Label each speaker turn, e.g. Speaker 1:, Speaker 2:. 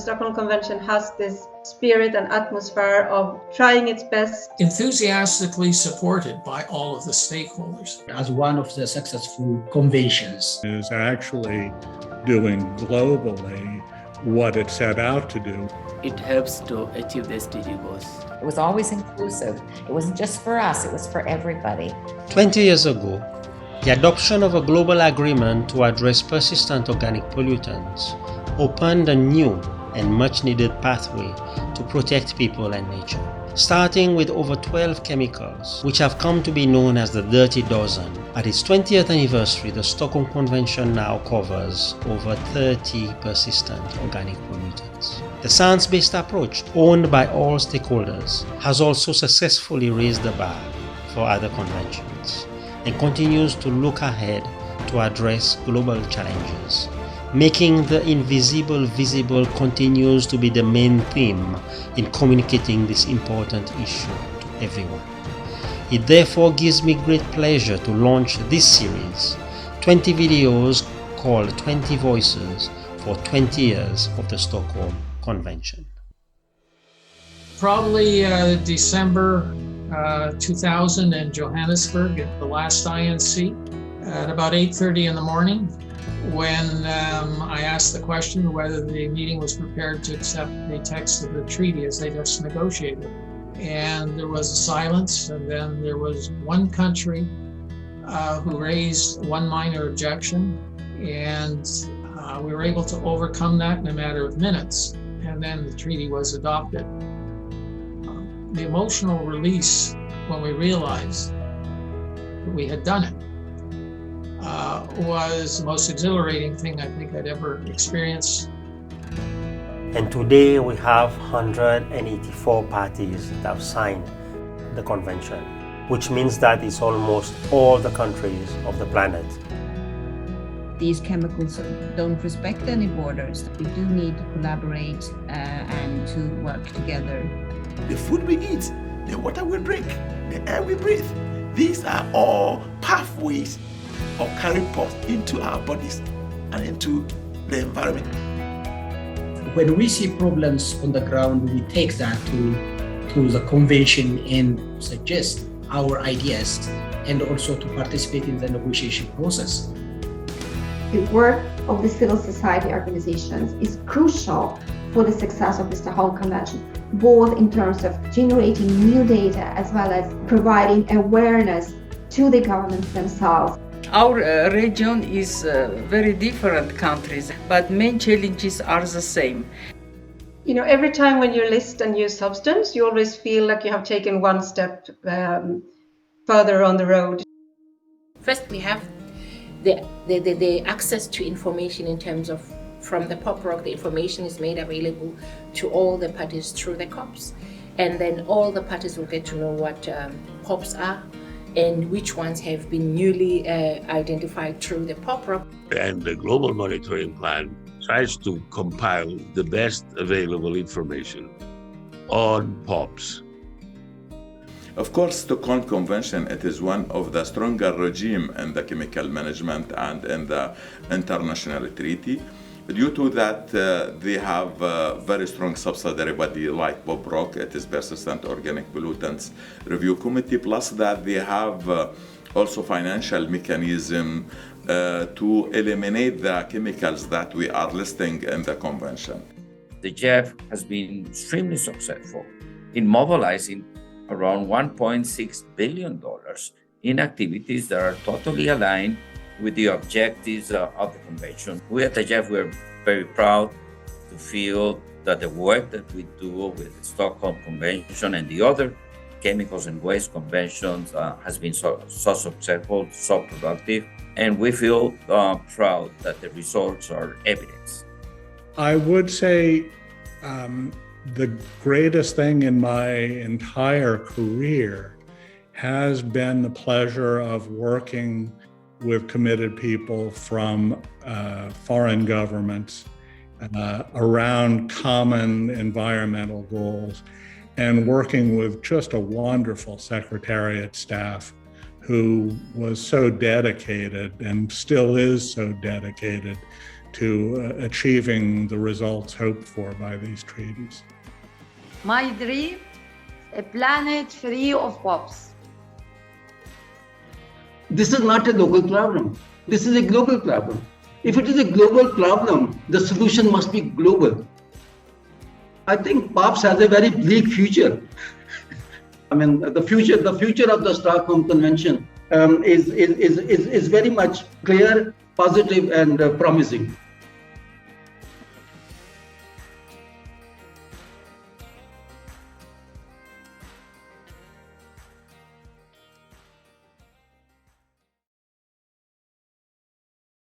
Speaker 1: Stockholm Convention has this spirit and atmosphere of trying its best.
Speaker 2: Enthusiastically supported by all of the stakeholders.
Speaker 3: As one of the successful conventions.
Speaker 4: Is actually doing globally what it set out to do.
Speaker 5: It helps to achieve the SDG goals.
Speaker 6: It was always inclusive. It wasn't just for us, it was for everybody.
Speaker 7: 20 years ago, the adoption of a global agreement to address persistent organic pollutants opened a new and much-needed pathway to protect people and nature. Starting with over 12 chemicals, which have come to be known as the Dirty Dozen. At its 20th anniversary, the Stockholm Convention now covers over 30 persistent organic pollutants. The science-based approach, owned by all stakeholders, has also successfully raised the bar for other conventions and continues to look ahead to address global challenges. Making the invisible visible continues to be the main theme in communicating this important issue to everyone. It therefore gives me great pleasure to launch this series, 20 videos called 20 Voices for 20 years of the Stockholm Convention.
Speaker 2: Probably December 2000 in Johannesburg at the last INC at about 8:30 in the morning, when I asked the question whether the meeting was prepared to accept the text of the treaty as they just negotiated. And there was a silence, and then there was one country who raised one minor objection, and we were able to overcome that in a matter of minutes, and then the treaty was adopted. The emotional release when we realized that we had done it was the most exhilarating thing I think I'd ever experienced.
Speaker 7: And today we have 184 parties that have signed the convention, which means that it's almost all the countries of the planet.
Speaker 8: These chemicals don't respect any borders. We do need to collaborate and to work together.
Speaker 9: The food we eat, the water we drink, the air we breathe, these are all pathways of carrying pops into our bodies and into the environment.
Speaker 3: When we see problems on the ground, we take that to the convention and suggest our ideas and also to participate in the negotiation process.
Speaker 10: The work of the civil society organizations is crucial for the success of the Stockholm Convention, both in terms of generating new data as well as providing awareness to the governments themselves.
Speaker 11: Our region is very different countries, but main challenges are the same.
Speaker 1: You know, every time when you list a new substance, you always feel like you have taken one step further on the road.
Speaker 12: First, we have the access to information in terms of from the pop rock. The information is made available to all the parties through the COPs, and then all the parties will get to know what POPs are and which ones have been newly identified through the pop rock.
Speaker 13: And the Global Monitoring Plan tries to compile the best available information on POPs.
Speaker 14: Of course, Stockholm Convention, it is one of the stronger regime in the chemical management and in the international treaty. Due to that, they have a very strong subsidiary body like POPROC, it is Persistent Organic Pollutants Review Committee, plus that they have also financial mechanism to eliminate the chemicals that we are listing in the convention.
Speaker 15: The GEF has been extremely successful in mobilizing around $1.6 billion in activities that are totally aligned with the objectives of the convention. We at the GEF, we're very proud to feel that the work that we do with the Stockholm Convention and the other chemicals and waste conventions has been so successful, so productive, and we feel proud that the results are evidence.
Speaker 4: I would say the greatest thing in my entire career has been the pleasure of working with committed people from foreign governments around common environmental goals, and working with just a wonderful secretariat staff who was so dedicated and still is so dedicated to achieving the results hoped for by these treaties.
Speaker 16: My dream, a planet free of POPs.
Speaker 17: This is not a local problem. This is a global problem. If it is a global problem, the solution must be global. I think POPs has a very bleak future. I mean, the future of the Stockholm Convention is very much clear, positive, and promising.